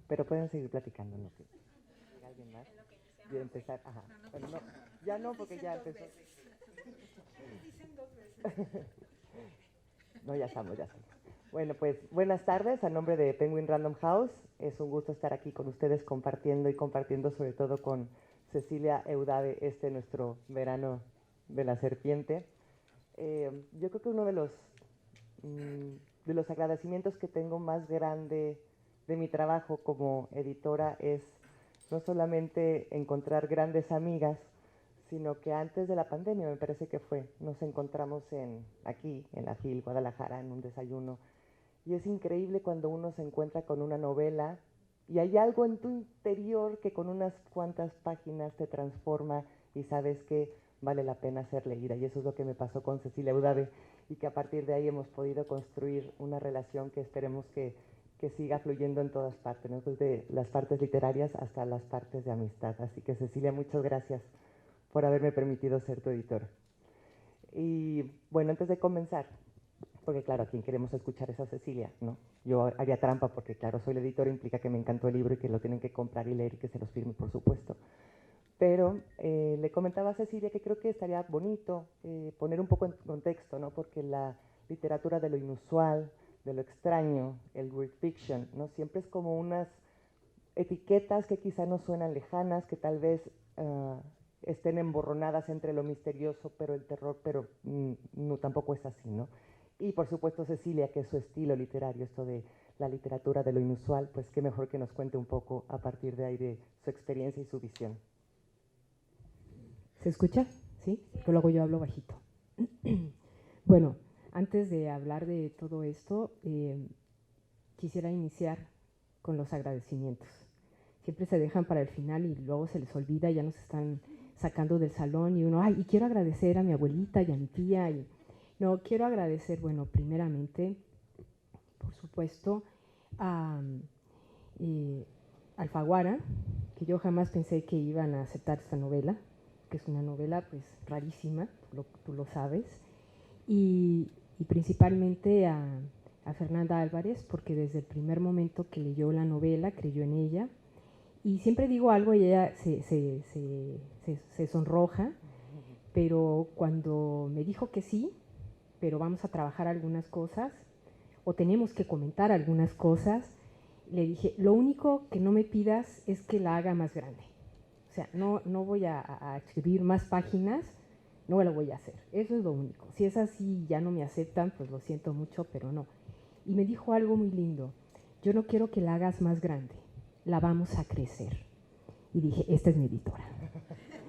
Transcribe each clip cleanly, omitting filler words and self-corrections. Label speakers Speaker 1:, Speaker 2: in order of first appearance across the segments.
Speaker 1: pero pueden seguir platicando en lo que... ¿Alguien más? ¿Quiere empezar? Ajá. Bueno, no, ya no, porque ya empezó.
Speaker 2: Dicen dos veces.
Speaker 1: No, ya estamos, ya estamos. Bueno, pues buenas tardes, a nombre de Penguin Random House. Es un gusto estar aquí con ustedes compartiendo y compartiendo sobre todo con Cecilia Eudave nuestro verano de la serpiente. Yo creo que uno de los agradecimientos que tengo más grande de mi trabajo como editora es no solamente encontrar grandes amigas, sino que antes de la pandemia, me parece que fue, nos encontramos aquí, en la FIL, Guadalajara, en un desayuno, y es increíble cuando uno se encuentra con una novela y hay algo en tu interior que con unas cuantas páginas te transforma y sabes que vale la pena ser leída. Y eso es lo que me pasó con Cecilia Udave y que a partir de ahí hemos podido construir una relación que esperemos que siga fluyendo en todas partes, ¿no? Desde las partes literarias hasta las partes de amistad. Así que Cecilia, muchas gracias por haberme permitido ser tu editora. Y bueno, antes de comenzar, porque claro, a quien queremos escuchar es a Cecilia, ¿no? Yo haría trampa porque claro, soy la editora, implica que me encantó el libro y que lo tienen que comprar y leer y que se los firme, por supuesto. Pero le comentaba a Cecilia que creo que estaría bonito poner un poco en contexto, ¿no? Porque la literatura de lo inusual, de lo extraño, el weird fiction, ¿no? Siempre es como unas etiquetas que quizá no suenan lejanas, que tal vez estén emborronadas entre lo misterioso, pero el terror, pero no, tampoco es así, ¿no? Y por supuesto Cecilia, que es su estilo literario, esto de la literatura de lo inusual, pues qué mejor que nos cuente un poco a partir de ahí de su experiencia y su visión.
Speaker 2: ¿Se escucha? ¿Sí? Porque luego yo hablo bajito. Bueno, antes de hablar de todo esto, quisiera iniciar con los agradecimientos. Siempre se dejan para el final y luego se les olvida, ya nos están sacando del salón y uno, ay, y quiero agradecer a mi abuelita y a mi tía. No, quiero agradecer, bueno, primeramente, por supuesto, a Alfaguara, que yo jamás pensé que iban a aceptar esta novela, que es una novela pues rarísima, tú lo sabes, y principalmente a Fernanda Álvarez, porque desde el primer momento que leyó la novela creyó en ella, y siempre digo algo y ella se sonroja, pero cuando me dijo que sí, pero vamos a trabajar algunas cosas, o tenemos que comentar algunas cosas, le dije, lo único que no me pidas es que la haga más grande. O sea, no voy a escribir más páginas, no lo voy a hacer. Eso es lo único. Si es así y ya no me aceptan, pues lo siento mucho, pero no. Y me dijo algo muy lindo. Yo no quiero que la hagas más grande, la vamos a crecer. Y dije, esta es mi editora.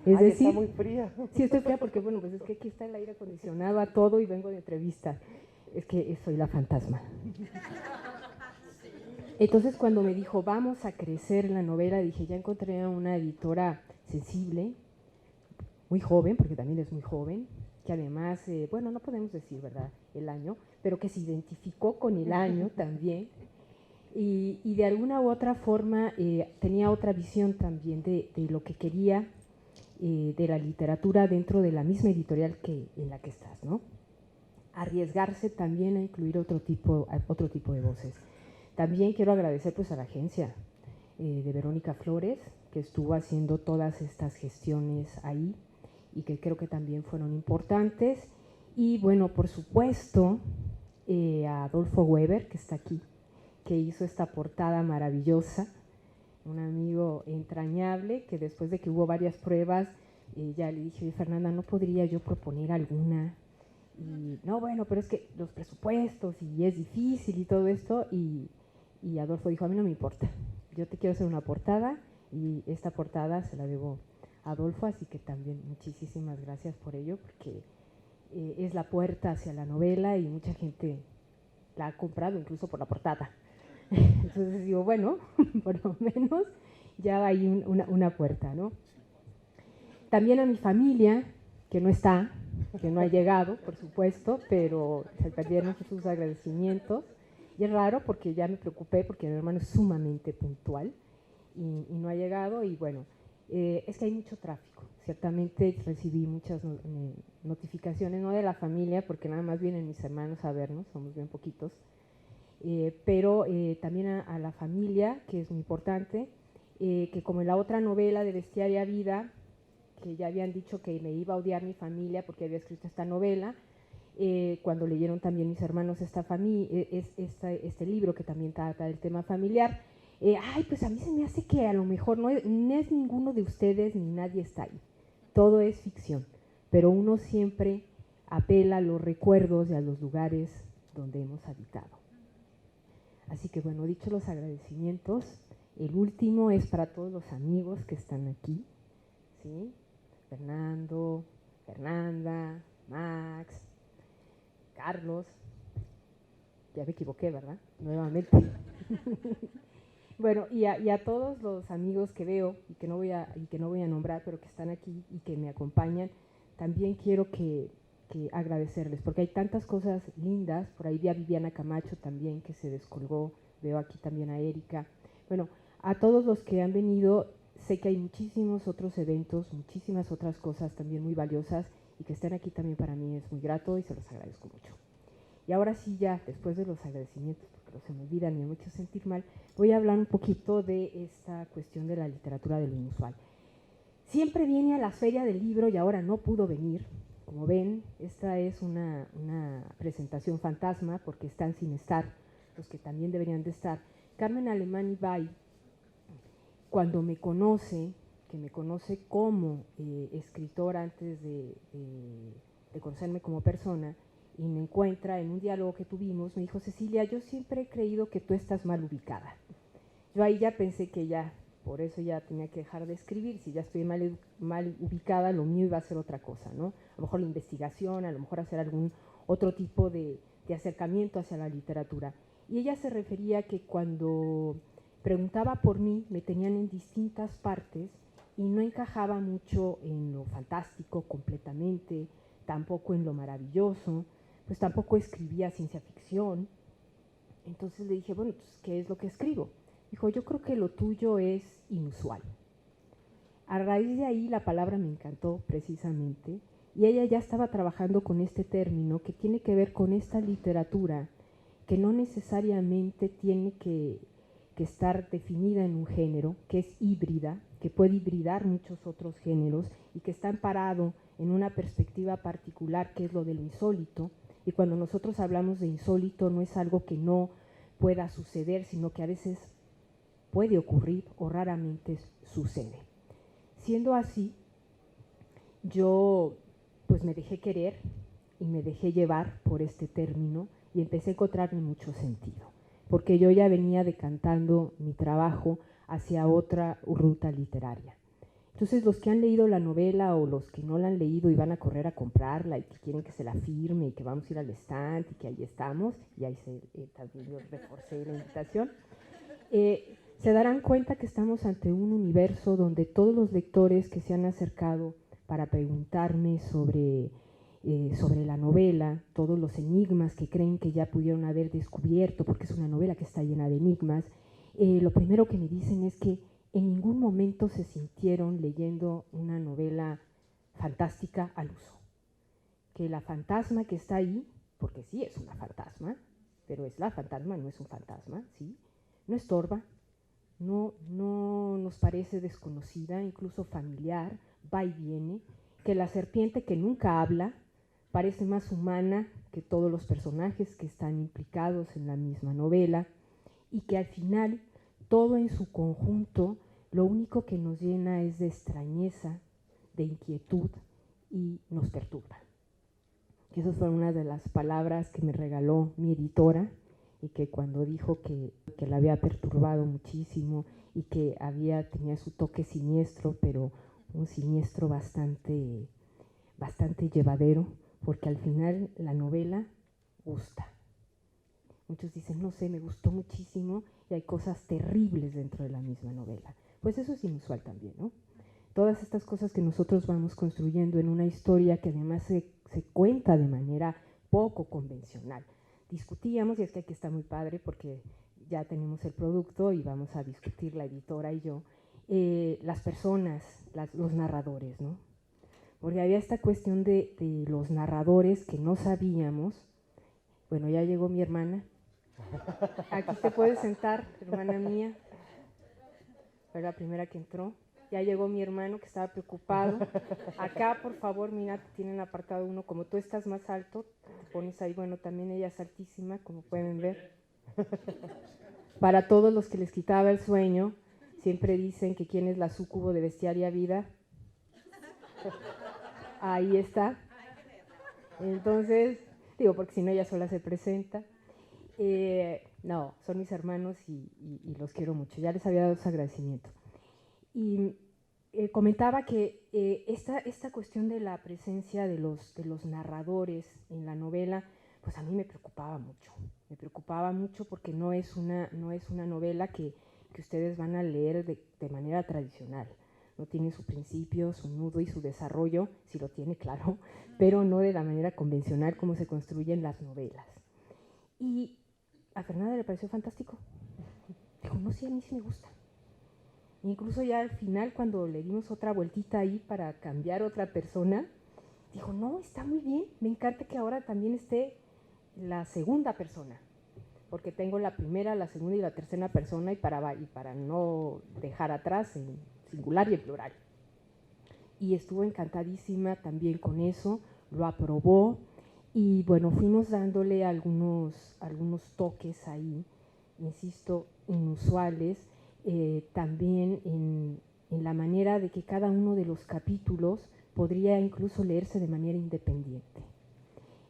Speaker 2: Es
Speaker 1: Ay,
Speaker 2: decir,
Speaker 1: está muy fría.
Speaker 2: Sí, estoy fría porque, bueno, pues es que aquí está el aire acondicionado a todo y vengo de entrevista. Es que soy la fantasma. Entonces cuando me dijo, vamos a crecer la novela, dije, ya encontré a una editora sensible, muy joven, porque también es muy joven, que además, bueno, no podemos decir, ¿verdad?, el año, pero que se identificó con el año también, y de alguna u otra forma tenía otra visión también de lo que quería de la literatura dentro de la misma editorial que en la que estás, ¿no? Arriesgarse también a incluir otro tipo de voces. También quiero agradecer pues a la agencia de Verónica Flores, que estuvo haciendo todas estas gestiones ahí y que creo que también fueron importantes. Y bueno, por supuesto, a Adolfo Weber, que está aquí, que hizo esta portada maravillosa, un amigo entrañable, que después de que hubo varias pruebas, ya le dije, Fernanda, ¿no podría yo proponer alguna? Y no, bueno, pero es que los presupuestos y es difícil y todo esto, y Adolfo dijo, a mí no me importa, yo te quiero hacer una portada y esta portada se la debo a Adolfo, así que también muchísimas gracias por ello, porque es la puerta hacia la novela y mucha gente la ha comprado incluso por la portada. Entonces digo, bueno, por lo menos ya hay una puerta, ¿no? También a mi familia, que no está, que no ha llegado, por supuesto, pero se perdieron sus agradecimientos. Y es raro porque ya me preocupé porque mi hermano es sumamente puntual y no ha llegado. Y bueno, es que hay mucho tráfico. Ciertamente recibí muchas notificaciones, no de la familia, porque nada más vienen mis hermanos a vernos, somos bien poquitos. pero también a la familia, que es muy importante, que como en la otra novela de Bestiaria Vida, que ya habían dicho que me iba a odiar mi familia porque había escrito esta novela, cuando leyeron también mis hermanos este libro que también trata del tema familiar, ay, pues a mí se me hace que a lo mejor no es ninguno de ustedes ni nadie está ahí, todo es ficción, pero uno siempre apela a los recuerdos y a los lugares donde hemos habitado. Así que bueno, dicho los agradecimientos, el último es para todos los amigos que están aquí, ¿sí? Fernando, Fernanda, Max, Carlos, ya me equivoqué, ¿verdad? Nuevamente. Bueno, y a todos los amigos que veo y que no voy a nombrar, pero que están aquí y que me acompañan, también quiero que agradecerles, porque hay tantas cosas lindas. Por ahí vi a Viviana Camacho también, que se descolgó, veo aquí también a Erika. Bueno, a todos los que han venido, sé que hay muchísimos otros eventos, muchísimas otras cosas también muy valiosas, y que estén aquí también para mí es muy grato y se los agradezco mucho. Y ahora sí, ya después de los agradecimientos, porque no se me olvidan y me mucho sentir mal, voy a hablar un poquito de esta cuestión de la literatura de lo inusual. Siempre viene a la Feria del Libro y ahora no pudo venir. Como ven, esta es una presentación fantasma porque están sin estar los que también deberían de estar. Carmen Alemán Ibay, cuando me conoce, que me conoce como escritora antes de conocerme como persona, y me encuentra en un diálogo que tuvimos, me dijo: Cecilia, yo siempre he creído que tú estás mal ubicada. Yo ahí ya pensé que ya, por eso ya tenía que dejar de escribir. Si ya estoy mal ubicada, lo mío iba a ser otra cosa, ¿no? A lo mejor la investigación, a lo mejor hacer algún otro tipo de acercamiento hacia la literatura. Y ella se refería que cuando preguntaba por mí, me tenían en distintas partes y no encajaba mucho en lo fantástico completamente, tampoco en lo maravilloso, pues tampoco escribía ciencia ficción. Entonces le dije, bueno, pues, ¿qué es lo que escribo? Dijo, yo creo que lo tuyo es inusual. A raíz de ahí la palabra me encantó precisamente, y ella ya estaba trabajando con este término que tiene que ver con esta literatura que no necesariamente tiene que estar definida en un género, que es híbrida, que puede hibridar muchos otros géneros y que está amparado en una perspectiva particular, que es lo de lo insólito. Y cuando nosotros hablamos de insólito, no es algo que no pueda suceder, sino que a veces puede ocurrir o raramente sucede. Siendo así, yo pues me dejé querer y me dejé llevar por este término y empecé a encontrarle mucho sentido, porque yo ya venía decantando mi trabajo hacia otra ruta literaria. Entonces, los que han leído la novela o los que no la han leído y van a correr a comprarla y que quieren que se la firme y que vamos a ir al stand y que ahí estamos, y ahí también yo reforcé la invitación, se darán cuenta que estamos ante un universo donde todos los lectores que se han acercado para preguntarme sobre la novela, todos los enigmas que creen que ya pudieron haber descubierto, porque es una novela que está llena de enigmas, lo primero que me dicen es que en ningún momento se sintieron leyendo una novela fantástica al uso. Que la fantasma que está ahí, porque sí es una fantasma, pero es la fantasma, no es un fantasma, ¿sí? No estorba, no nos parece desconocida, incluso familiar, va y viene, que la serpiente que nunca habla parece más humana que todos los personajes que están implicados en la misma novela, y que al final todo en su conjunto lo único que nos llena es de extrañeza, de inquietud y nos perturba. Y esas fueron una de las palabras que me regaló mi editora, y que cuando dijo que la había perturbado muchísimo y que tenía su toque siniestro, pero un siniestro bastante llevadero, porque al final la novela gusta. Muchos dicen, no sé, me gustó muchísimo, y hay cosas terribles dentro de la misma novela. Pues eso es inusual también, ¿no? Todas estas cosas que nosotros vamos construyendo en una historia que además se cuenta de manera poco convencional. Discutíamos, y es que aquí está muy padre porque ya tenemos el producto y vamos a discutir la editora y yo, las personas, los narradores, ¿no? Porque había esta cuestión de los narradores que no sabíamos. Bueno, ya llegó mi hermana. Aquí te puedes sentar, hermana mía. Fue la primera que entró. Ya llegó mi hermano que estaba preocupado. Acá, por favor, mira, tienen apartado uno. Como tú estás más alto, te pones ahí. Bueno, también ella es altísima, como pueden ver. Para todos los que les quitaba el sueño, siempre dicen que quién es la súcubo de Bestiaria Vida. Ahí está. Entonces, digo, porque si no ella sola se presenta. No, son mis hermanos y los quiero mucho. Ya les había dado su agradecimiento. Y comentaba que esta cuestión de la presencia de los narradores en la novela, pues a mí me preocupaba mucho. Me preocupaba mucho porque no es una novela que ustedes van a leer de manera tradicional. No tiene su principio, su nudo y su desarrollo, si lo tiene, claro, pero no de la manera convencional como se construyen las novelas. Y a Fernanda le pareció fantástico. Dijo, no, sí, a mí sí me gusta. Incluso ya al final, cuando le dimos otra vueltita ahí para cambiar otra persona, dijo, no, está muy bien, me encanta que ahora también esté la segunda persona, porque tengo la primera, la segunda y la tercera persona y para no dejar atrás en singular y en plural. Y estuvo encantadísima también con eso, lo aprobó y bueno, fuimos dándole algunos toques ahí, insisto, inusuales, también en la manera de que cada uno de los capítulos podría incluso leerse de manera independiente.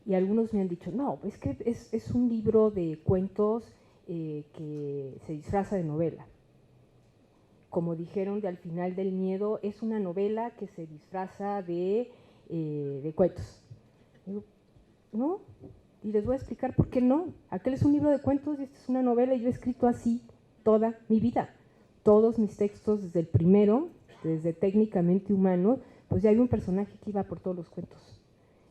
Speaker 2: Y algunos me han dicho, no, es que es un libro de cuentos que se disfraza de novela. Como dijeron de Al final del miedo, es una novela que se disfraza de cuentos. Digo, no, y les voy a explicar por qué no. Aquel es un libro de cuentos y esta es una novela y yo he escrito así toda mi vida. Todos mis textos, desde el primero, desde Técnicamente Humano, pues ya hay un personaje que iba por todos los cuentos.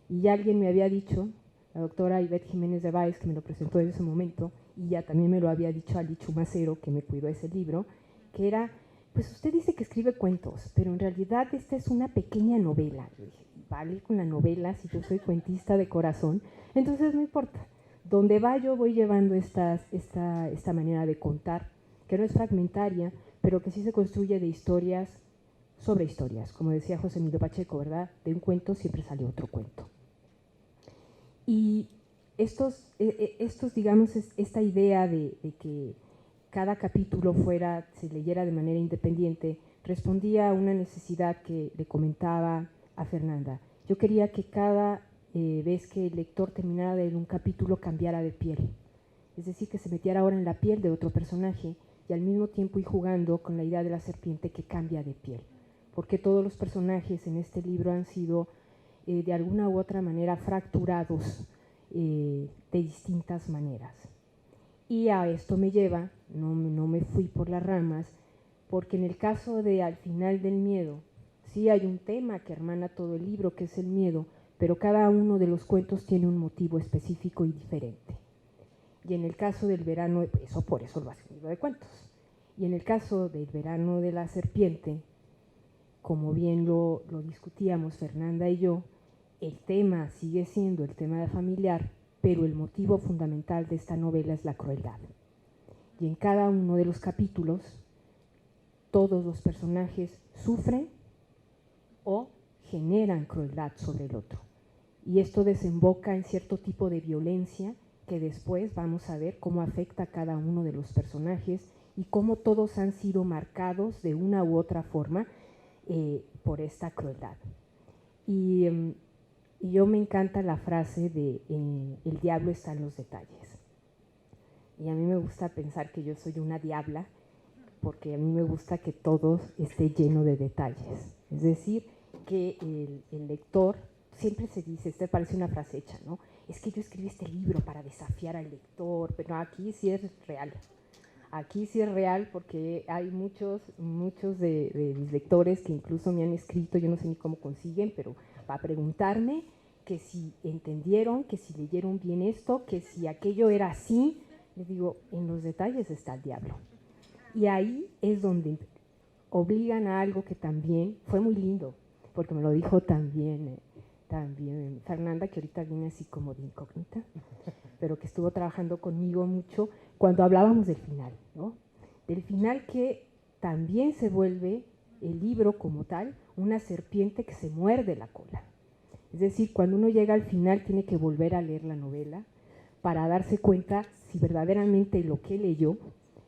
Speaker 2: Y ya alguien me había dicho, la doctora Ivette Jiménez de Báez, que me lo presentó en ese momento, y ya también me lo había dicho Ali Chumacero, que me cuidó ese libro, que era, pues usted dice que escribe cuentos, pero en realidad esta es una pequeña novela. Yo dije, vale con la novela si yo soy cuentista de corazón, entonces no importa. Donde va yo voy llevando esta manera de contar, que no es fragmentaria, pero que sí se construye de historias sobre historias. Como decía José Emilio Pacheco, ¿verdad? De un cuento siempre sale otro cuento. Y estos digamos, esta idea de que cada capítulo se leyera de manera independiente, respondía a una necesidad que le comentaba a Fernanda. Yo quería que cada vez que el lector terminara de leer un capítulo cambiara de piel, es decir, que se metiera ahora en la piel de otro personaje y al mismo tiempo ir jugando con la idea de la serpiente que cambia de piel, porque todos los personajes en este libro han sido de alguna u otra manera fracturados de distintas maneras. Y a esto me lleva, no me fui por las ramas, porque en el caso de Al final del miedo, sí hay un tema que hermana todo el libro, que es el miedo, pero cada uno de los cuentos tiene un motivo específico y diferente. Y en el caso del verano, por eso lo hace un libro de cuentos. Y en el caso del verano de la serpiente, como bien lo discutíamos Fernanda y yo, el tema sigue siendo el tema familiar, pero el motivo fundamental de esta novela es la crueldad. Y en cada uno de los capítulos, todos los personajes sufren o generan crueldad sobre el otro. Y esto desemboca en cierto tipo de violencia que después vamos a ver cómo afecta a cada uno de los personajes y cómo todos han sido marcados de una u otra forma por esta crueldad. Y yo me encanta la frase de el diablo está en los detalles. Y a mí me gusta pensar que yo soy una diabla, porque a mí me gusta que todo esté lleno de detalles. Es decir, que el lector, siempre se dice, esto parece una frase hecha, ¿no? Es que yo escribí este libro para desafiar al lector, pero aquí sí es real. Aquí sí es real porque hay muchos de mis lectores que incluso me han escrito, yo no sé ni cómo consiguen, pero para preguntarme que si entendieron, que si leyeron bien esto, que si aquello era así. Les digo, en los detalles está el diablo. Y ahí es donde obligan a algo que también fue muy lindo, porque me lo dijo también también Fernanda, que ahorita viene así como de incógnita, pero que estuvo trabajando conmigo mucho cuando hablábamos del final, ¿no? Del final que también se vuelve el libro como tal una serpiente que se muerde la cola. Es decir, cuando uno llega al final tiene que volver a leer la novela para darse cuenta si verdaderamente lo que leyó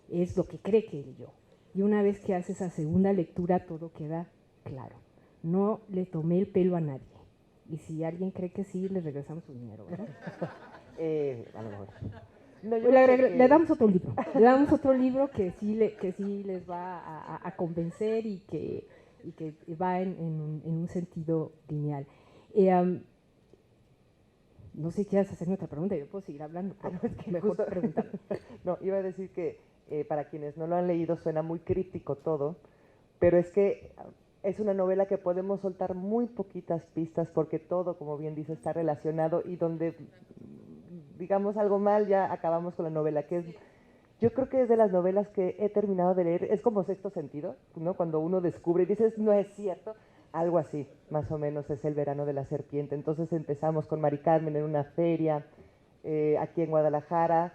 Speaker 2: es lo que cree que leyó. Y una vez que hace esa segunda lectura todo queda claro. No le tomé el pelo a nadie. Y si alguien cree que sí, le regresamos su dinero, ¿verdad?
Speaker 1: A lo mejor. No,
Speaker 2: Le damos otro libro. Le damos otro libro que sí les va a convencer y que va en un sentido lineal. No sé si quieres hacerme otra pregunta, yo puedo seguir hablando, pero
Speaker 1: no, es que
Speaker 2: mejor preguntar.
Speaker 1: No, iba a decir que para quienes no lo han leído suena muy críptico todo, pero es que es una novela que podemos soltar muy poquitas pistas porque todo, como bien dice, está relacionado y donde digamos algo mal ya acabamos con la novela, que es, yo creo que es de las novelas que he terminado de leer, es como Sexto Sentido, ¿no? Cuando uno descubre y dices, no es cierto, algo así, más o menos es El verano de la serpiente. Entonces empezamos con Mari Carmen en una feria aquí en Guadalajara,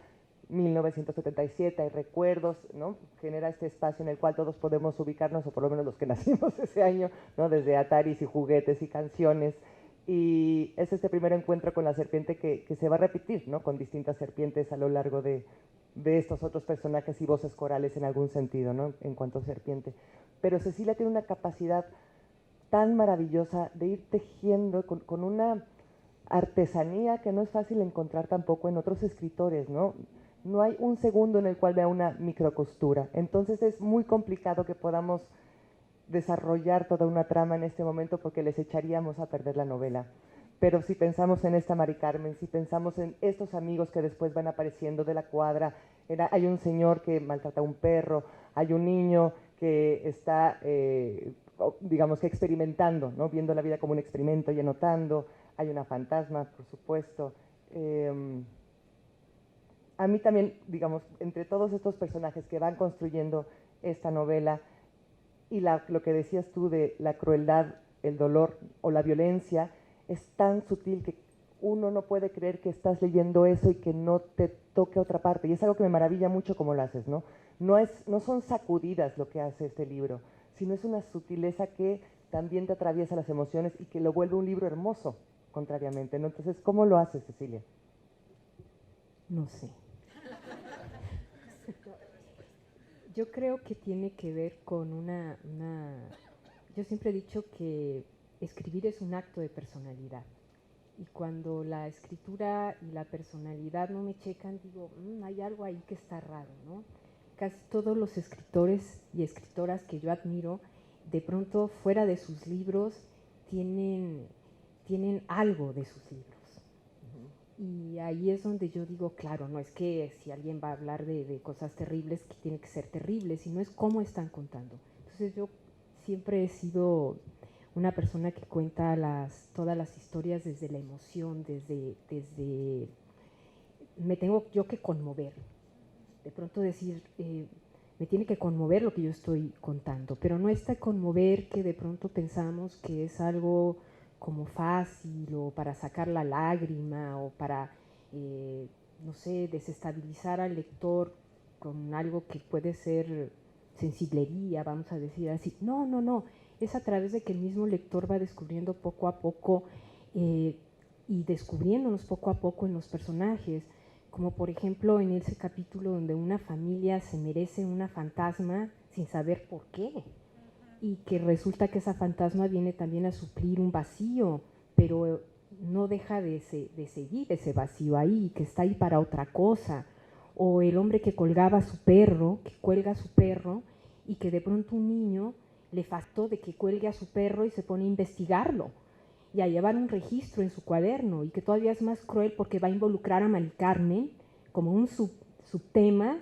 Speaker 1: 1977, hay recuerdos, ¿no? Genera este espacio en el cual todos podemos ubicarnos, o por lo menos los que nacimos ese año, ¿no? Desde ataris y juguetes y canciones. Y es este primer encuentro con la serpiente que se va a repetir, ¿no? Con distintas serpientes a lo largo de estos otros personajes y voces corales en algún sentido, ¿no? En cuanto a serpiente. Pero Cecilia tiene una capacidad tan maravillosa de ir tejiendo con una artesanía que no es fácil encontrar tampoco en otros escritores, ¿no? No hay un segundo en el cual vea una microcostura. Entonces es muy complicado que podamos desarrollar toda una trama en este momento porque les echaríamos a perder la novela. Pero si pensamos en esta Mari Carmen, si pensamos en estos amigos que después van apareciendo de la cuadra, hay un señor que maltrata a un perro, hay un niño que está, digamos que experimentando, ¿no? Viendo la vida como un experimento y anotando, hay una fantasma, por supuesto. A mí también, digamos, entre todos estos personajes que van construyendo esta novela, y lo que decías tú de la crueldad, el dolor o la violencia, es tan sutil que uno no puede creer que estás leyendo eso y que no te toque otra parte. Y es algo que me maravilla mucho cómo lo haces, ¿no? No son sacudidas lo que hace este libro, sino es una sutileza que también te atraviesa las emociones y que lo vuelve un libro hermoso, contrariamente, ¿no? Entonces, ¿cómo lo haces, Cecilia?
Speaker 2: No sé. Yo creo que tiene que ver con Yo siempre he dicho que escribir es un acto de personalidad. Y cuando la escritura y la personalidad no me checan, digo, hay algo ahí que está raro, ¿no? Casi todos los escritores y escritoras que yo admiro, de pronto fuera de sus libros, tienen algo de sus libros. Y ahí es donde yo digo, claro, no es que si alguien va a hablar de cosas terribles, que tiene que ser terrible, sino es cómo están contando. Entonces yo siempre he sido una persona que cuenta todas las historias desde la emoción, desde me tengo yo que conmover. De pronto decir, me tiene que conmover lo que yo estoy contando, pero no está conmover que de pronto pensamos que es algo como fácil o para sacar la lágrima o para, no sé, desestabilizar al lector con algo que puede ser sensiblería, vamos a decir así. No, no, no, es a través de que el mismo lector va descubriendo poco a poco y descubriéndonos poco a poco en los personajes, como por ejemplo en ese capítulo donde una familia se merece una fantasma sin saber por qué, y que resulta que esa fantasma viene también a suplir un vacío, pero no deja de seguir ese vacío ahí, que está ahí para otra cosa. O el hombre que colgaba a su perro, que cuelga a su perro, y que de pronto un niño le faltó de que cuelgue a su perro y se pone a investigarlo y a llevar un registro en su cuaderno, y que todavía es más cruel porque va a involucrar a Mari Carmen como un subtema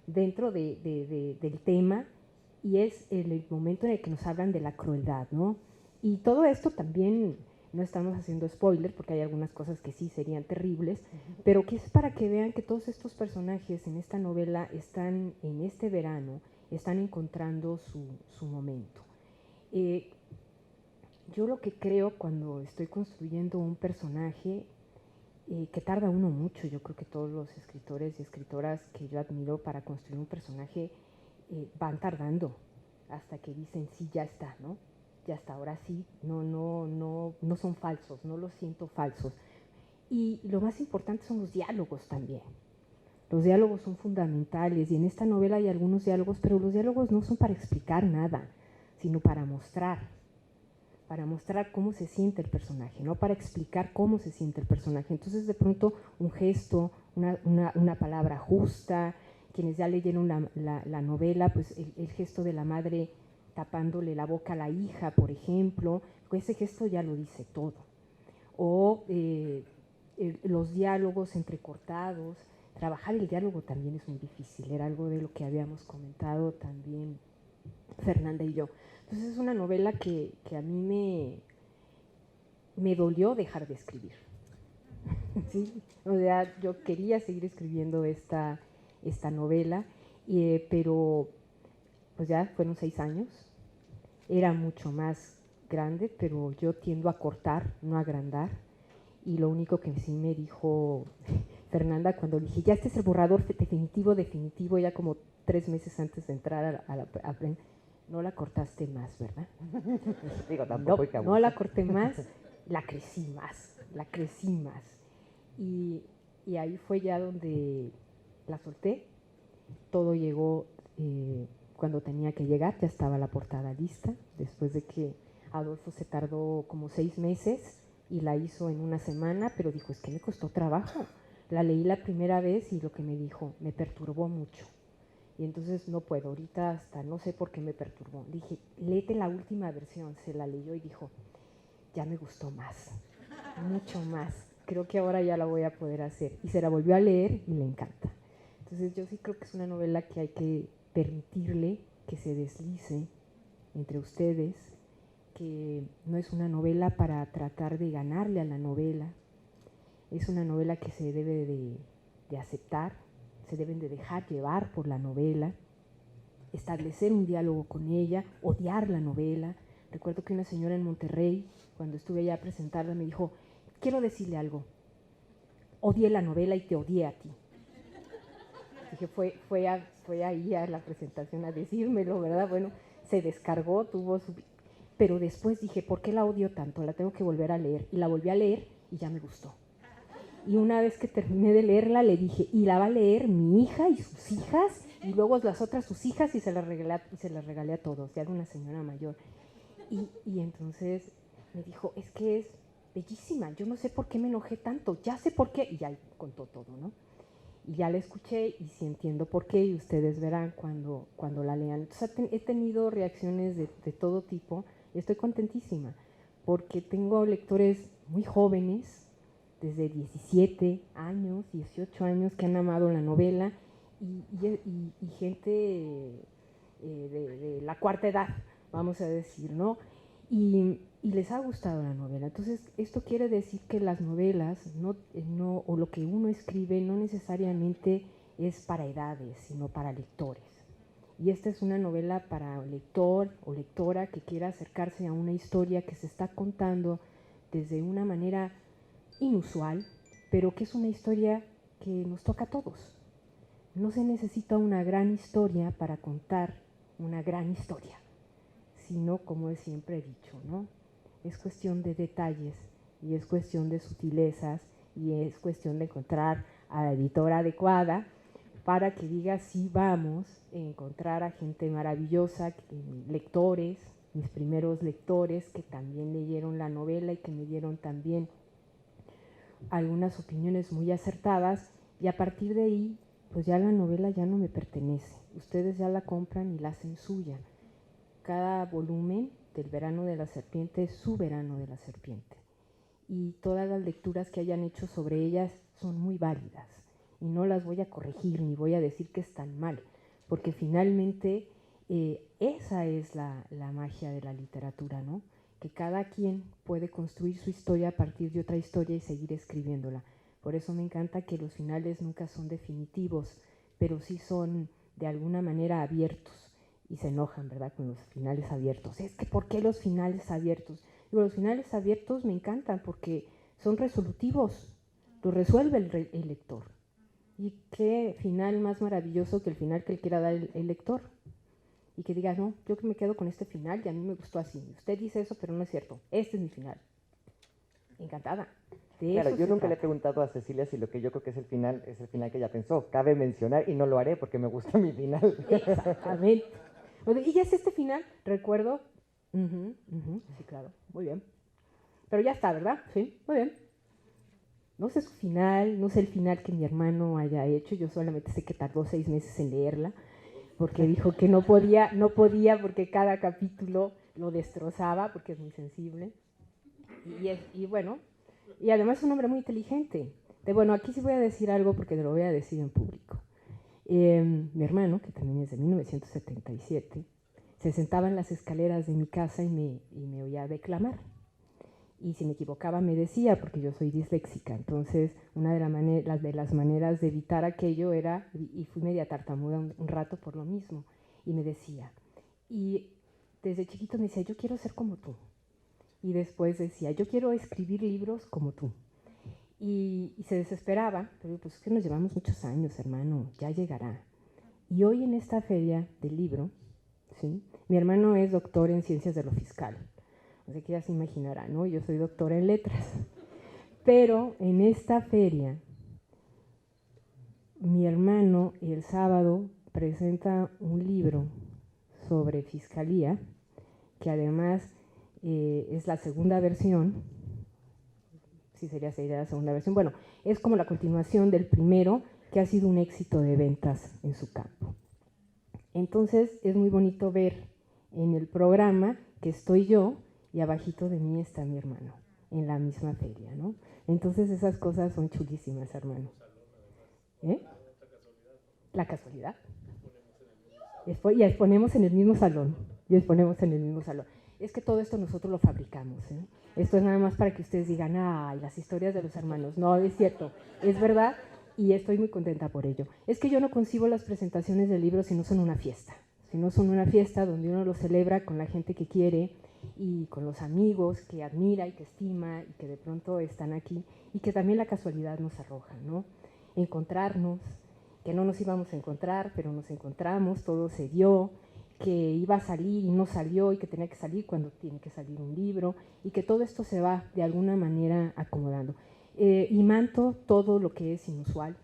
Speaker 2: dentro del tema, y es el momento en el que nos hablan de la crueldad, ¿no? Y todo esto también, no estamos haciendo spoiler porque hay algunas cosas que sí serían terribles, pero que es para que vean que todos estos personajes en esta novela están en este verano, están encontrando su momento. Yo lo que creo cuando estoy construyendo un personaje, que tarda uno mucho, yo creo que todos los escritores y escritoras que yo admiro para construir un personaje van tardando hasta que dicen, sí, ya está, ¿no? Ya está, ahora sí, no son falsos, no los siento falsos. Y lo más importante son los diálogos también. Los diálogos son fundamentales y en esta novela hay algunos diálogos, pero los diálogos no son para explicar nada, sino para mostrar cómo se siente el personaje, no para explicar cómo se siente el personaje. Entonces, de pronto, un gesto, una palabra justa, quienes ya leyeron la novela, pues el gesto de la madre tapándole la boca a la hija, por ejemplo, pues ese gesto ya lo dice todo. O los diálogos entrecortados. Trabajar el diálogo también es muy difícil, era algo de lo que habíamos comentado también Fernanda y yo. Entonces es una novela que a mí me dolió dejar de escribir. ¿Sí? O sea, yo quería seguir escribiendo esta novela, pero pues ya fueron 6 años, era mucho más grande, pero yo tiendo a cortar, no a agrandar, y lo único que sí me dijo Fernanda cuando le dije, ya este es el borrador definitivo, ya como 3 meses antes de entrar a prensa, no la cortaste más, ¿verdad?
Speaker 1: Digo, tampoco hay que abusar.
Speaker 2: No la corté más, la crecí más. Y ahí fue ya donde la solté, todo llegó cuando tenía que llegar, ya estaba la portada lista, después de que Adolfo se tardó como 6 meses y la hizo en una semana, pero dijo, es que me costó trabajo. La leí la primera vez y lo que me dijo, me perturbó mucho. Y entonces no puedo, ahorita hasta no sé por qué me perturbó. Dije, léete la última versión, se la leyó y dijo, ya me gustó más, mucho más. Creo que ahora ya la voy a poder hacer. Y se la volvió a leer y le encanta. Entonces yo sí creo que es una novela que hay que permitirle que se deslice entre ustedes, que no es una novela para tratar de ganarle a la novela, es una novela que se debe de aceptar, se deben de dejar llevar por la novela, establecer un diálogo con ella, odiar la novela. Recuerdo que una señora en Monterrey, cuando estuve allá a presentarla, me dijo, quiero decirle algo, odié la novela y te odié a ti. Dije, fue ahí a la presentación a decírmelo, ¿verdad? Bueno, se descargó, tuvo su... Pero después dije, ¿por qué la odio tanto? La tengo que volver a leer. Y la volví a leer y ya me gustó. Y una vez que terminé de leerla, le dije, y la va a leer mi hija y sus hijas, y luego las otras sus hijas, y se las regalé a todos. Ya era una señora mayor. Y entonces me dijo, es que es bellísima, yo no sé por qué me enojé tanto, ya sé por qué. Y ya contó todo, ¿no? Y ya la escuché y sí entiendo por qué, y ustedes verán cuando la lean. Entonces he tenido reacciones de todo tipo y estoy contentísima, porque tengo lectores muy jóvenes, desde 17 años, 18 años, que han amado la novela, y gente de la cuarta edad, vamos a decir, ¿no? Y les ha gustado la novela. Entonces, esto quiere decir que las novelas, o lo que uno escribe, no necesariamente es para edades, sino para lectores. Y esta es una novela para lector o lectora que quiera acercarse a una historia que se está contando desde una manera inusual, pero que es una historia que nos toca a todos. No se necesita una gran historia para contar una gran historia, sino, como siempre he dicho, ¿no? Es cuestión de detalles y es cuestión de sutilezas y es cuestión de encontrar a la editora adecuada para que diga, sí, vamos a encontrar a gente maravillosa, lectores, mis primeros lectores que también leyeron la novela y que me dieron también algunas opiniones muy acertadas, y a partir de ahí, pues ya la novela ya no me pertenece. Ustedes ya la compran y la hacen suya. Cada volumen del Verano de la Serpiente es su Verano de la Serpiente. Y todas las lecturas que hayan hecho sobre ellas son muy válidas. Y no las voy a corregir ni voy a decir que están mal, porque finalmente esa es la magia de la literatura, ¿no? Que cada quien puede construir su historia a partir de otra historia y seguir escribiéndola. Por eso me encanta que los finales nunca son definitivos, pero sí son de alguna manera abiertos. Y se enojan, ¿verdad?, con los finales abiertos. Es que, ¿por qué los finales abiertos? Digo, los finales abiertos me encantan porque son resolutivos, lo resuelve el lector. Y qué final más maravilloso que el final que él quiera dar el lector. Y que diga, no, yo que me quedo con este final y a mí me gustó así. Usted dice eso, pero no es cierto. Este es mi final. Encantada.
Speaker 1: Claro, yo nunca le he preguntado a Cecilia si lo que yo creo que es el final que ella pensó. Cabe mencionar, y no lo haré porque me gusta mi final.
Speaker 2: Exactamente. Y ya es este final, recuerdo. Sí, claro, muy bien. Pero ya está, ¿verdad? Sí, muy bien. No sé su final, no sé el final que mi hermano haya hecho. Yo solamente sé que tardó 6 meses en leerla, porque dijo que no podía porque cada capítulo lo destrozaba, porque es muy sensible. Y bueno, y además es un hombre muy inteligente. Bueno, aquí sí voy a decir algo porque te lo voy a decir en público. Mi hermano, que también es de 1977, se sentaba en las escaleras de mi casa y me oía declamar. Y si me equivocaba me decía, porque yo soy disléxica. Entonces, una de las maneras de evitar aquello era, y fui media tartamuda un rato por lo mismo, y me decía. Y desde chiquito me decía, yo quiero ser como tú. Y después decía, yo quiero escribir libros como tú. Y se desesperaba, pero pues es que nos llevamos muchos años, hermano, ya llegará. Y hoy en esta feria del libro, ¿sí? Mi hermano es doctor en ciencias de lo fiscal, así que ya se imaginará, ¿no? Yo soy doctora en letras. Pero en esta feria, mi hermano el sábado presenta un libro sobre fiscalía, que además es la segunda versión. Sí, sería la segunda versión. Bueno, es como la continuación del primero, que ha sido un éxito de ventas en su campo. Entonces es muy bonito ver en el programa que estoy yo y abajito de mí está mi hermano, en la misma feria, ¿no? Entonces esas cosas son chulísimas, hermano. ¿Eh? La casualidad. Y exponemos en el mismo salón. Es que todo esto nosotros lo fabricamos, ¿eh? Esto es nada más para que ustedes digan, ay, las historias de los hermanos. No, es cierto, es verdad y estoy muy contenta por ello. Es que yo no concibo las presentaciones de libros si no son una fiesta. Si no son una fiesta donde uno lo celebra con la gente que quiere y con los amigos que admira y que estima y que de pronto están aquí y que también la casualidad nos arroja, ¿no? Encontrarnos, que no nos íbamos a encontrar, pero nos encontramos, todo se dio, que iba a salir y no salió y que tenía que salir cuando tiene que salir un libro y que todo esto se va de alguna manera acomodando. Imanto todo lo que es inusual,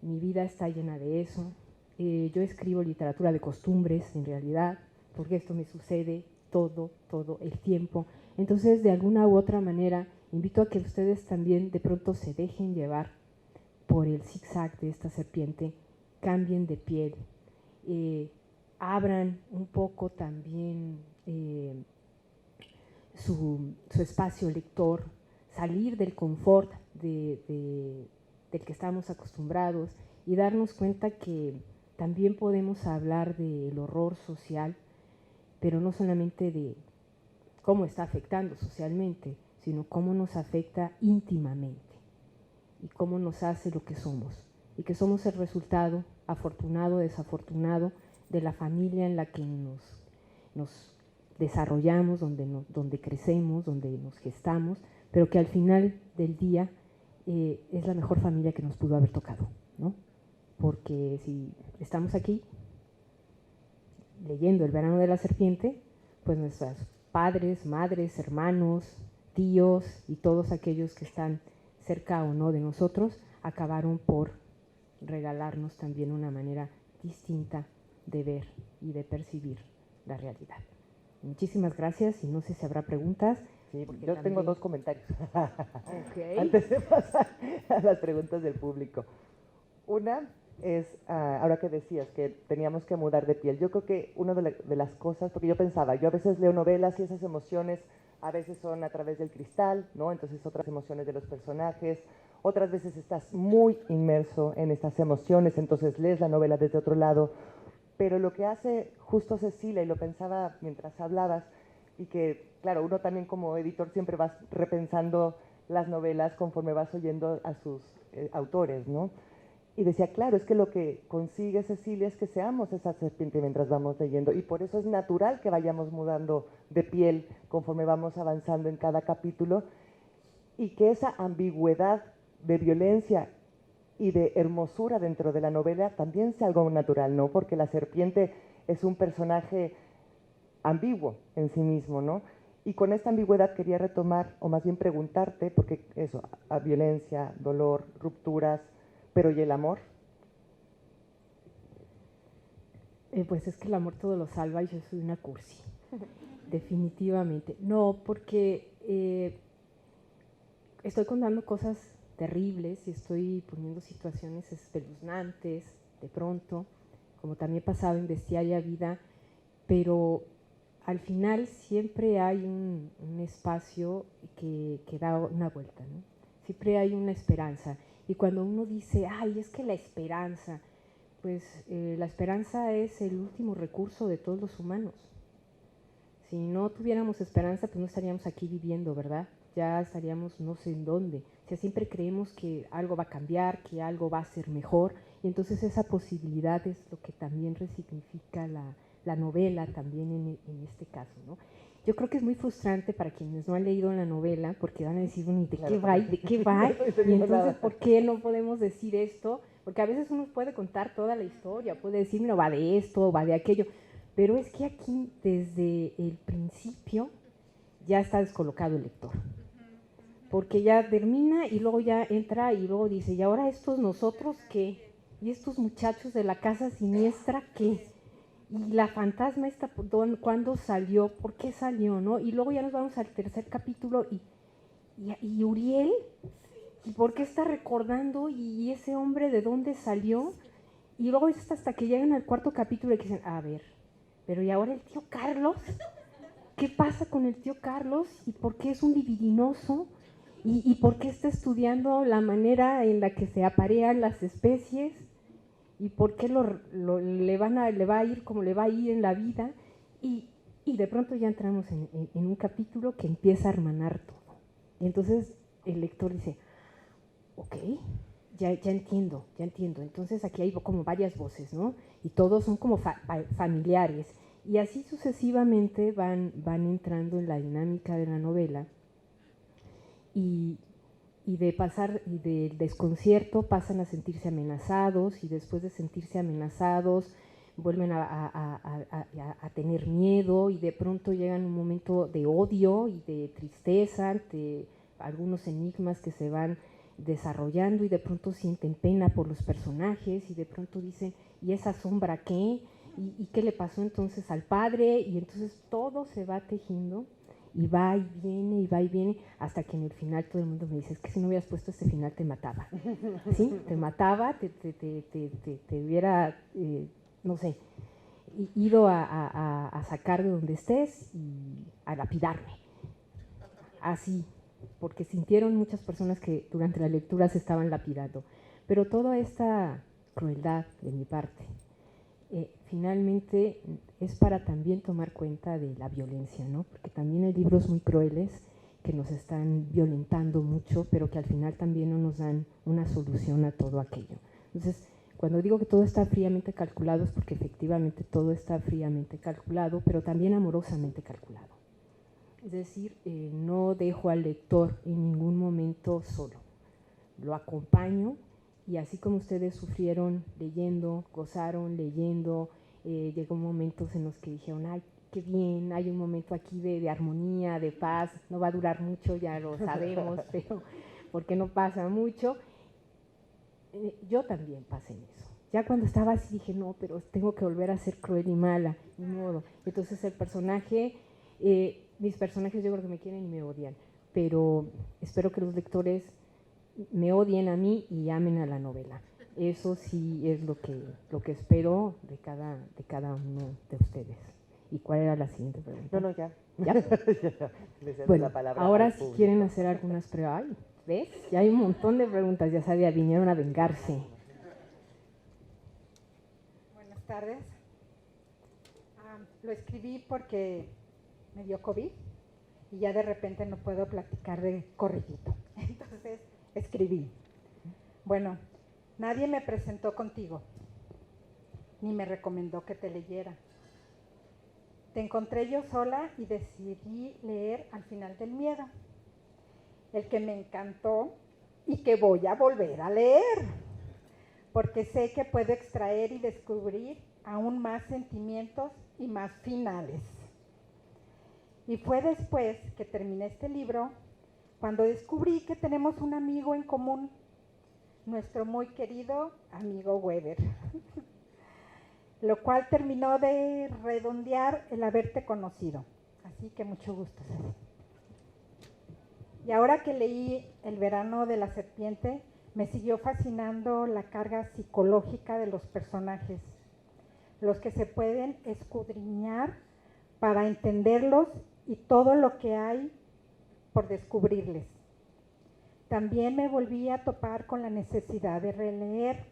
Speaker 2: mi vida está llena de eso. Yo escribo literatura de costumbres en realidad, porque esto me sucede todo el tiempo. Entonces, de alguna u otra manera, invito a que ustedes también de pronto se dejen llevar por el zigzag de esta serpiente, cambien de piel, abran un poco también su espacio lector, salir del confort del que estamos acostumbrados y darnos cuenta que también podemos hablar del horror social, pero no solamente de cómo está afectando socialmente, sino cómo nos afecta íntimamente y cómo nos hace lo que somos, y que somos el resultado, afortunado o desafortunado, de la familia en la que nos desarrollamos, donde crecemos, donde nos gestamos, pero que al final del día es la mejor familia que nos pudo haber tocado, ¿no? Porque si estamos aquí leyendo El verano de la serpiente, pues nuestros padres, madres, hermanos, tíos y todos aquellos que están cerca o no de nosotros, acabaron por regalarnos también una manera distinta de ver y de percibir la realidad. Muchísimas gracias y no sé si habrá preguntas.
Speaker 1: Sí, yo tengo 2 comentarios.
Speaker 2: Okay.
Speaker 1: Antes de pasar a las preguntas del público. Una es, ahora que decías que teníamos que mudar de piel, yo creo que una de las cosas, porque yo pensaba, yo a veces leo novelas y esas emociones a veces son a través del cristal, ¿no? Entonces otras emociones de los personajes, otras veces estás muy inmerso en estas emociones, entonces lees la novela desde otro lado, pero lo que hace justo Cecilia, y lo pensaba mientras hablabas, y que, claro, uno también como editor siempre vas repensando las novelas conforme vas oyendo a sus autores, ¿no? Y decía, claro, es que lo que consigue Cecilia es que seamos esa serpiente mientras vamos leyendo, y por eso es natural que vayamos mudando de piel conforme vamos avanzando en cada capítulo, y que esa ambigüedad de violencia y de hermosura dentro de la novela también sea algo natural, ¿no? Porque la serpiente es un personaje ambiguo en sí mismo, ¿no? Y con esta ambigüedad quería retomar, o más bien preguntarte, porque eso, a violencia, dolor, rupturas, pero ¿y el amor?
Speaker 2: Pues es que el amor todo lo salva y yo soy una cursi, definitivamente. No, porque estoy contando cosas terribles y estoy poniendo situaciones espeluznantes de pronto, como también pasaba en Bestiaria Vida, pero al final siempre hay un espacio que da una vuelta, ¿no? Siempre hay una esperanza. Y cuando uno dice, ay, es que la esperanza, pues la esperanza es el último recurso de todos los humanos. Si no tuviéramos esperanza, pues no estaríamos aquí viviendo, ¿verdad? Ya estaríamos no sé en dónde. O sea, siempre creemos que algo va a cambiar, que algo va a ser mejor, y entonces esa posibilidad es lo que también resignifica la novela también en este caso, ¿no? Yo creo que es muy frustrante para quienes no han leído la novela, porque van a decir, bueno, ¿y de qué va? ¿Y de qué va? Y entonces, ¿por qué no podemos decir esto? Porque a veces uno puede contar toda la historia, puede decir, mira, va de esto, va de aquello, pero es que aquí, desde el principio, ya está descolocado el lector. Porque ya termina y luego ya entra y luego dice, ¿y ahora estos nosotros qué? ¿Y estos muchachos de la casa siniestra qué? Y la fantasma esta, ¿cuándo salió? ¿Por qué salió? ¿No? Y luego ya nos vamos al tercer capítulo y Uriel, ¿y por qué está recordando? ¿Y ese hombre de dónde salió? Y luego es hasta que llegan al cuarto capítulo y que dicen, a ver, pero ¿y ahora el tío Carlos? ¿Qué pasa con el tío Carlos? ¿Y por qué es un libidinoso? ¿Y por qué está estudiando la manera en la que se aparean las especies? ¿Y por qué le va a ir como le va a ir en la vida? Y de pronto ya entramos en un capítulo que empieza a hermanar todo. Y entonces el lector dice, ok, ya entiendo, ya entiendo. Entonces aquí hay como varias voces, ¿no? Y todos son como familiares. Y así sucesivamente van entrando en la dinámica de la novela. Y de pasar, y del desconcierto pasan a sentirse amenazados, y después de sentirse amenazados vuelven a tener miedo, y de pronto llegan un momento de odio y de tristeza ante algunos enigmas que se van desarrollando, y de pronto sienten pena por los personajes, y de pronto dicen, ¿y esa sombra qué? ¿Y qué le pasó entonces al padre? Y entonces todo se va tejiendo, y va y viene, hasta que en el final todo el mundo me dice, es que si no hubieras puesto este final te mataba, ¿sí? Te mataba, te hubiera, no sé, ido a sacar de donde estés y a lapidarme, así, porque sintieron muchas personas que durante la lectura se estaban lapidando, pero toda esta crueldad de mi parte, finalmente es para también tomar cuenta de la violencia, ¿no? Porque también hay libros muy crueles que nos están violentando mucho, pero que al final también no nos dan una solución a todo aquello. Entonces, cuando digo que todo está fríamente calculado es porque efectivamente todo está fríamente calculado, pero también amorosamente calculado. Es decir, no dejo al lector en ningún momento solo, lo acompaño. Y así como ustedes sufrieron leyendo, gozaron leyendo, llegó momentos en los que dijeron, ay, qué bien, hay un momento aquí de armonía, de paz, no va a durar mucho, ya lo sabemos, pero porque no pasa mucho. Yo también pasé en eso. Ya cuando estaba así dije, no, pero tengo que volver a ser cruel y mala, ni modo. Entonces el personaje, mis personajes yo creo que me quieren y me odian, pero espero que los lectores me odien a mí y amen a la novela. Eso sí es lo que espero de cada uno de ustedes. ¿Y cuál era la siguiente pregunta?
Speaker 1: No, ya.
Speaker 2: ¿Ya?
Speaker 1: Bueno,
Speaker 2: La palabra ahora si quieren hacer algunas preguntas. ¡Ay! ¿Ves? Ya hay un montón de preguntas, ya sabía, vinieron a vengarse.
Speaker 3: Buenas tardes. Lo escribí porque me dio COVID y ya de repente no puedo platicar de corridito. Entonces escribí. Bueno, Nadie me presentó contigo, ni me recomendó que te leyera. Te encontré yo sola y decidí leer Al final del miedo, el que me encantó y que voy a volver a leer, porque sé que puedo extraer y descubrir aún más sentimientos y más finales. Y fue después que terminé este libro cuando descubrí que tenemos un amigo en común, nuestro muy querido amigo Weber, lo cual terminó de redondear el haberte conocido. Así que mucho gusto, Ceci. Y ahora que leí El verano de la serpiente, me siguió fascinando la carga psicológica de los personajes, los que se pueden escudriñar para entenderlos y todo lo que hay por descubrirles. También me volví a topar con la necesidad de releer,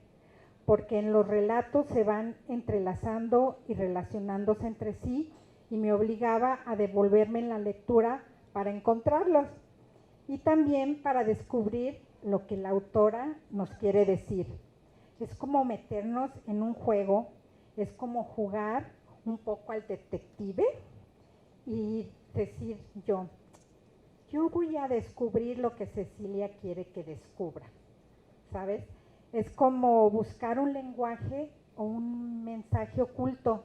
Speaker 3: porque en los relatos se van entrelazando y relacionándose entre sí, y me obligaba a devolverme en la lectura para encontrarlos y también para descubrir lo que la autora nos quiere decir. Es como meternos en un juego, es como jugar un poco al detective y decir yo voy a descubrir lo que Cecilia quiere que descubra, ¿sabes? Es como buscar un lenguaje o un mensaje oculto,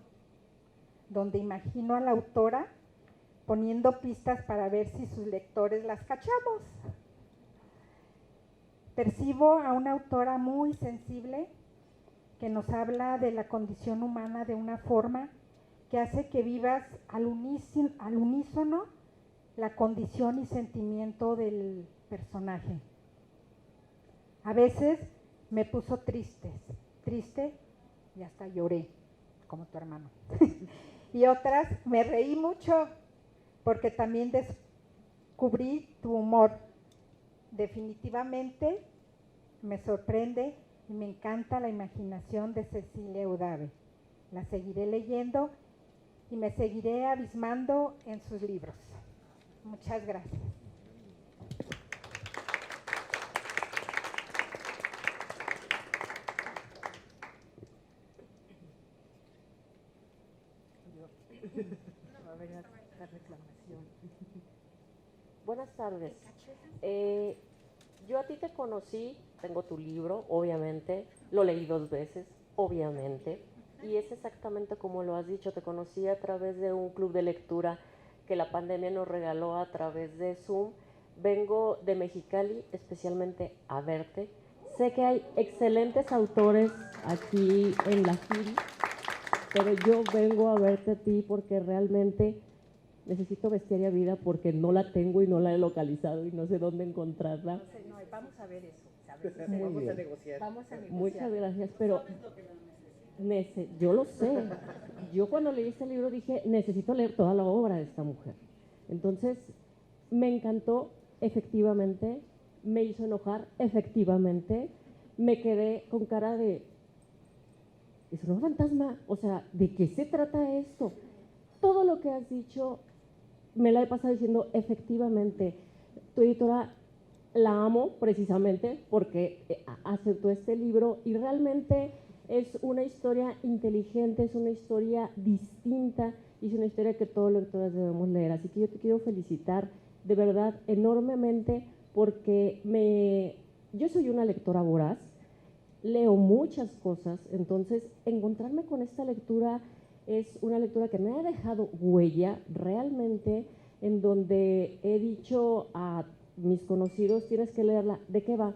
Speaker 3: donde imagino a la autora poniendo pistas para ver si sus lectores las cachamos. Percibo a una autora muy sensible que nos habla de la condición humana de una forma que hace que vivas al unísono la condición y sentimiento del personaje. A veces me puso triste y hasta lloré, como tu hermano. Y otras me reí mucho porque también descubrí tu humor. Definitivamente me sorprende y me encanta la imaginación de Cecilia Eudave. La seguiré leyendo y me seguiré abismando en sus libros. Muchas gracias.
Speaker 4: Buenas tardes. Yo a ti te conocí, tengo tu libro, obviamente, lo leí 2 veces, obviamente, y es exactamente como lo has dicho, te conocí a través de un club de lectura que la pandemia nos regaló a través de Zoom. Vengo de Mexicali especialmente a verte. Sé que hay excelentes autores aquí en la FIL, pero yo vengo a verte a ti porque realmente necesito Bestiaria Vida porque no la tengo y no la he localizado y no sé dónde encontrarla.
Speaker 3: No, vamos a ver eso.
Speaker 1: Vamos a
Speaker 3: negociar. Vamos a negociar.
Speaker 4: Muchas gracias, pero yo lo sé. Yo cuando leí este libro dije, necesito leer toda la obra de esta mujer. Entonces, me encantó, efectivamente, me hizo enojar, efectivamente, me quedé con cara de, ¿es un fantasma? O sea, ¿de qué se trata esto? Todo lo que has dicho me la he pasado diciendo, efectivamente, tu editora la amo precisamente porque aceptó este libro y realmente es una historia inteligente, es una historia distinta y es una historia que todos los lectores debemos leer. Así que yo te quiero felicitar de verdad enormemente porque yo soy una lectora voraz, leo muchas cosas, entonces encontrarme con esta lectura es una lectura que me ha dejado huella realmente, en donde he dicho a mis conocidos, tienes que leerla. ¿De qué va?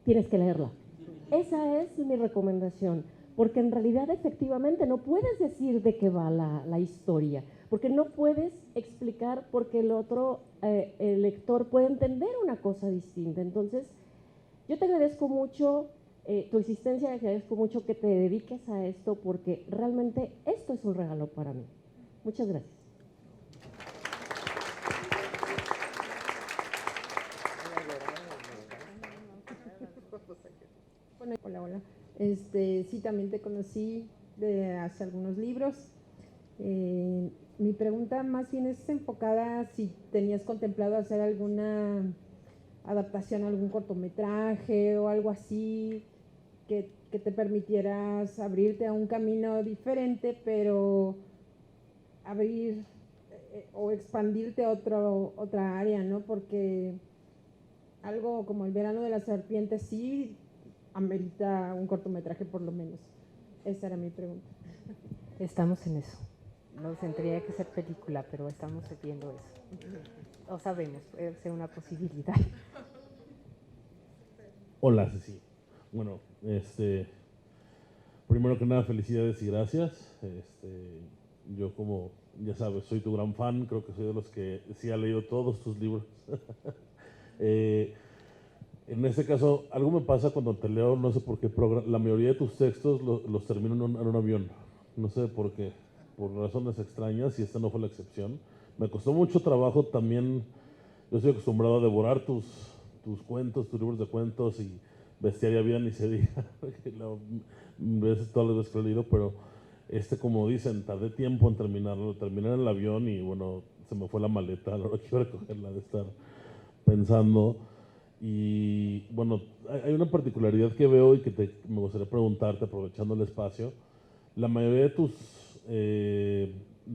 Speaker 4: Tienes que leerla. Esa es mi recomendación, porque en realidad efectivamente no puedes decir de qué va la historia, porque no puedes explicar porque el lector puede entender una cosa distinta. Entonces, yo te agradezco mucho tu existencia, te agradezco mucho que te dediques a esto, porque realmente esto es un regalo para mí. Muchas gracias.
Speaker 5: Hola. Sí, también te conocí de hace algunos libros. Mi pregunta más bien es enfocada si tenías contemplado hacer alguna adaptación a algún cortometraje o algo así que te permitieras abrirte a un camino diferente, pero abrir o expandirte a otra área, ¿no? Porque algo como El verano de la serpiente sí amerita un cortometraje por lo menos. Esa era mi pregunta.
Speaker 2: Estamos en eso. No tendría que ser película, pero estamos viendo eso. O sabemos, puede ser una posibilidad.
Speaker 6: Hola, Ceci. Bueno, primero que nada, felicidades y gracias. Yo, como ya sabes, soy tu gran fan, creo que soy de los que sí ha leído todos tus libros. En este caso, algo me pasa cuando te leo, no sé por qué, la mayoría de tus textos los termino en un avión. No sé por qué, por razones extrañas, y esta no fue la excepción. Me costó mucho trabajo también. Yo estoy acostumbrado a devorar tus cuentos, tus libros de cuentos, y Bestiaria Vida ni se diga, todas las veces que lo he leído, pero como dicen, tardé tiempo en terminarlo, terminé en el avión y bueno, se me fue la maleta a la hora que iba a recogerla, de estar pensando. Y bueno, hay una particularidad que veo y que me gustaría preguntarte, aprovechando el espacio. La mayoría de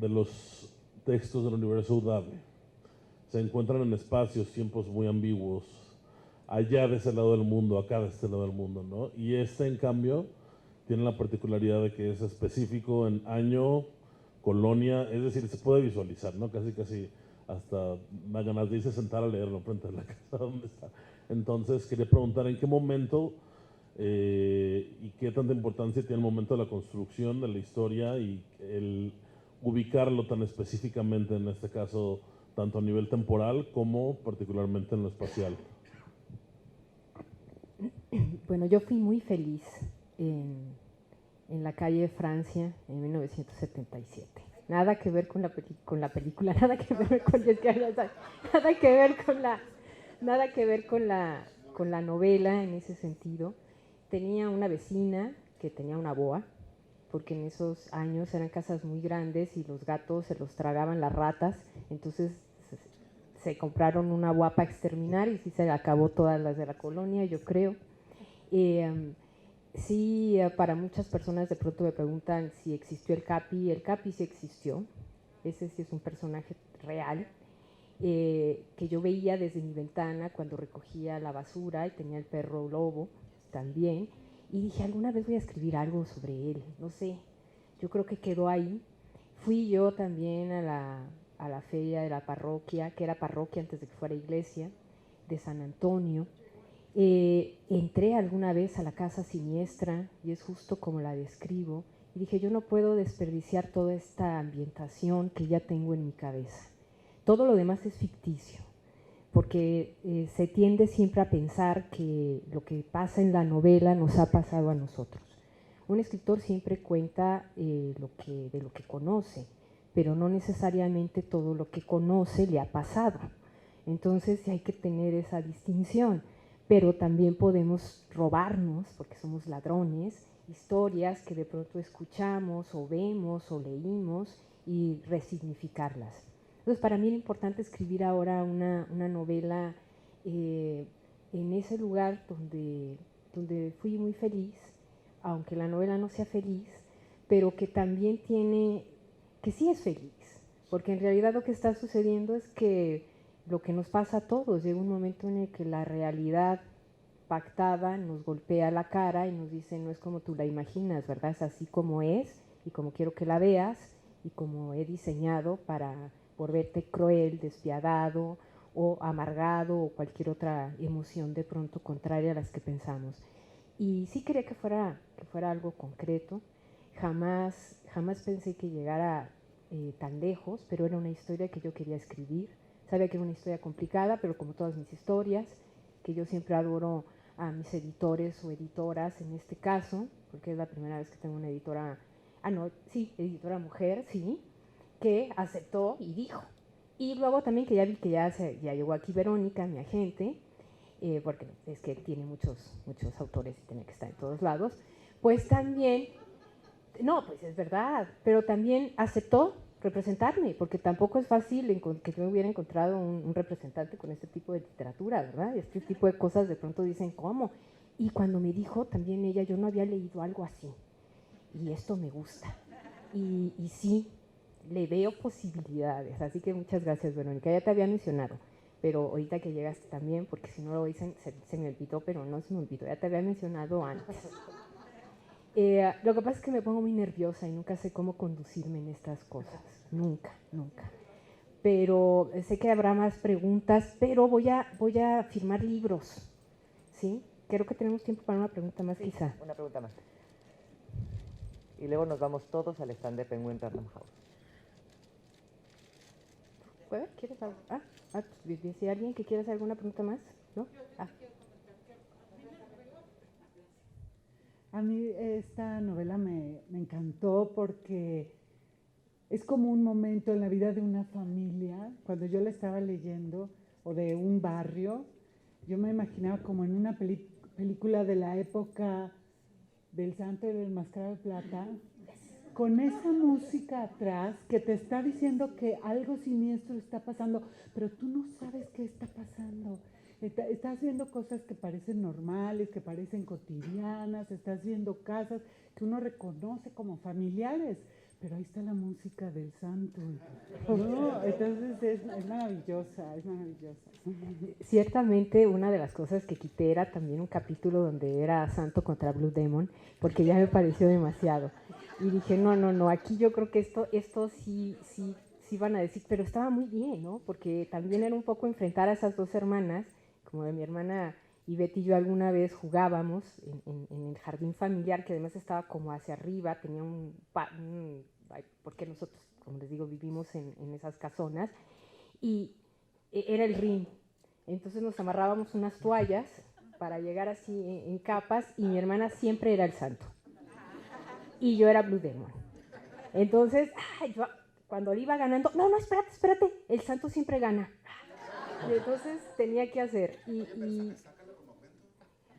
Speaker 6: los textos del universo Udave se encuentran en espacios, tiempos muy ambiguos, allá de ese lado del mundo, acá de este lado del mundo, ¿no? Y en cambio, tiene la particularidad de que es específico en año, colonia, es decir, se puede visualizar, ¿no? Casi, casi hasta me ganas de irse a sentar a leerlo frente a la casa donde está. Entonces, quería preguntar en qué momento y qué tanta importancia tiene el momento de la construcción de la historia y el ubicarlo tan específicamente, en este caso, tanto a nivel temporal como particularmente en lo espacial.
Speaker 2: Bueno, yo fui muy feliz en la calle de Francia en 1977. Nada que ver con la película, nada que ver con nada que ver con la novela en ese sentido. Tenía una vecina que tenía una boa, porque en esos años eran casas muy grandes y los gatos se los tragaban las ratas, entonces se compraron una boa para exterminar y sí se acabó todas las de la colonia, yo creo. Sí, para muchas personas de pronto me preguntan si existió el Capi sí existió, ese sí es un personaje real, que yo veía desde mi ventana cuando recogía la basura y tenía el perro lobo también, y dije, alguna vez voy a escribir algo sobre él, no sé, yo creo que quedó ahí. Fui yo también a la feria de la parroquia, que era parroquia antes de que fuera iglesia, de San Antonio. Entré alguna vez a la casa siniestra, y es justo como la describo, y dije, yo no puedo desperdiciar toda esta ambientación que ya tengo en mi cabeza. Todo lo demás es ficticio, porque se tiende siempre a pensar que lo que pasa en la novela nos ha pasado a nosotros. Un escritor siempre cuenta de lo que conoce, pero no necesariamente todo lo que conoce le ha pasado. Entonces hay que tener esa distinción, pero también podemos robarnos, porque somos ladrones, historias que de pronto escuchamos o vemos o leímos y resignificarlas. Entonces, para mí era importante escribir ahora una novela en ese lugar donde fui muy feliz, aunque la novela no sea feliz, pero que también que sí es feliz, porque en realidad lo que está sucediendo es que lo que nos pasa a todos, llega un momento en el que la realidad pactada nos golpea la cara y nos dice, no es como tú la imaginas, ¿verdad? Es así como es y como quiero que la veas y como he diseñado para volverte cruel, despiadado o amargado o cualquier otra emoción de pronto contraria a las que pensamos. Y sí quería que fuera algo concreto. Jamás pensé que llegara tan lejos, pero era una historia que yo quería escribir. Sabía que era una historia complicada, pero como todas mis historias, que yo siempre adoro a mis editores o editoras, en este caso, porque es la primera vez que tengo una editora, editora mujer, sí, que aceptó y dijo. Y luego también que ya vi que ya llegó aquí Verónica, mi agente, porque es que tiene muchos autores y tiene que estar en todos lados, pues también, no, pues es verdad, pero también aceptó representarme, porque tampoco es fácil que yo hubiera encontrado un representante con este tipo de literatura, ¿verdad? Este tipo de cosas de pronto dicen, ¿cómo? Y cuando me dijo también ella, yo no había leído algo así, y esto me gusta. Y sí, le veo posibilidades, así que muchas gracias, Verónica. Ya te había mencionado, pero ahorita que llegaste también, porque si no lo dicen, se me olvidó, pero no se me olvidó, ya te había mencionado antes. Lo que pasa es que me pongo muy nerviosa y nunca sé cómo conducirme en estas cosas, nunca. Pero sé que habrá más preguntas, pero voy a firmar libros, ¿sí? Creo que tenemos tiempo para una pregunta más,
Speaker 1: Sí,
Speaker 2: quizá.
Speaker 1: una pregunta más. Y luego nos vamos todos al stand de Penguin Random House.
Speaker 2: ¿Quieres algo? ¿Dice alguien que quiere hacer alguna pregunta más? ¿No?
Speaker 7: A mí esta novela me encantó porque es como un momento en la vida de una familia. Cuando yo la estaba leyendo, o de un barrio, yo me imaginaba como en una película de la época del Santo y del Enmascarado de Plata, con esa música atrás que te está diciendo que algo siniestro está pasando, pero tú no sabes qué está pasando. Estás viendo cosas que parecen normales, que parecen cotidianas, estás viendo casas que uno reconoce como familiares, pero ahí está la música del santo. No, entonces es maravillosa, es maravillosa.
Speaker 2: Ciertamente una de las cosas que quité era también un capítulo donde era Santo contra Blue Demon, porque ya me pareció demasiado. Y dije, no, aquí yo creo que esto sí van a decir, pero estaba muy bien, ¿no? Porque también era un poco enfrentar a esas dos hermanas, como de mi hermana Ivette y yo alguna vez jugábamos en el jardín familiar, que además estaba como hacia arriba, tenía porque nosotros, como les digo, vivimos en esas casonas, y era el ring. Entonces nos amarrábamos unas toallas para llegar así en capas, y mi hermana siempre era el santo. Y yo era Blue Demon. Entonces, yo, cuando le iba ganando, no, espérate, el santo siempre gana. Y entonces tenía que hacer.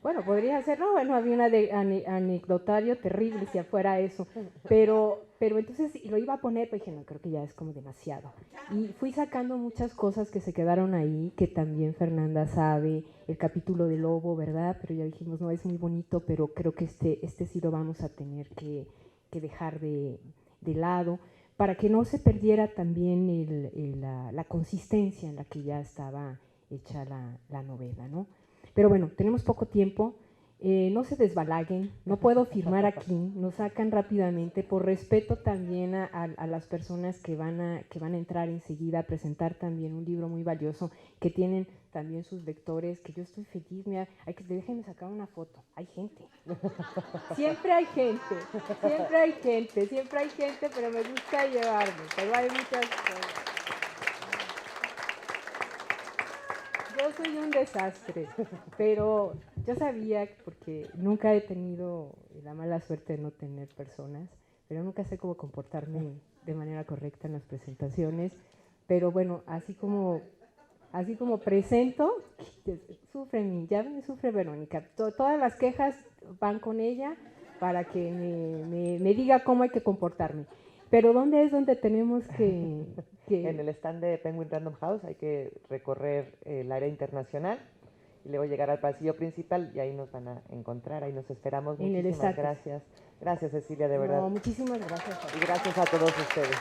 Speaker 2: Bueno, podría hacerlo, bueno, había un anecdotario terrible si fuera eso, pero entonces lo iba a poner, pero dije, no, creo que ya es como demasiado. Y fui sacando muchas cosas que se quedaron ahí, que también Fernanda sabe, el capítulo del lobo, ¿verdad? Pero ya dijimos, no, es muy bonito, pero creo que este sí lo vamos a tener que dejar de lado, para que no se perdiera también la consistencia en la que ya estaba hecha la novela, ¿no? Pero bueno, tenemos poco tiempo, no se desbalaguen, no puedo firmar aquí, nos sacan rápidamente, por respeto también a las personas que van a entrar enseguida a presentar también un libro muy valioso, que tienen también sus lectores, que yo estoy feliz, mira, déjenme sacar una foto, hay gente, siempre hay gente, pero me gusta llevarme, pero hay muchas cosas. Yo soy un desastre, pero yo sabía, porque nunca he tenido la mala suerte de no tener personas, pero nunca sé cómo comportarme de manera correcta en las presentaciones. Pero bueno, así como presento, ya me sufre Verónica. Todas las quejas van con ella para que me diga cómo hay que comportarme. Pero ¿dónde es donde tenemos que...?
Speaker 1: En el stand de Penguin Random House hay que recorrer el área internacional y luego llegar al pasillo principal y ahí nos van a encontrar, ahí nos esperamos. Muchísimas gracias. Gracias, Cecilia, de verdad.
Speaker 2: No, muchísimas gracias.
Speaker 1: Y gracias a todos ustedes.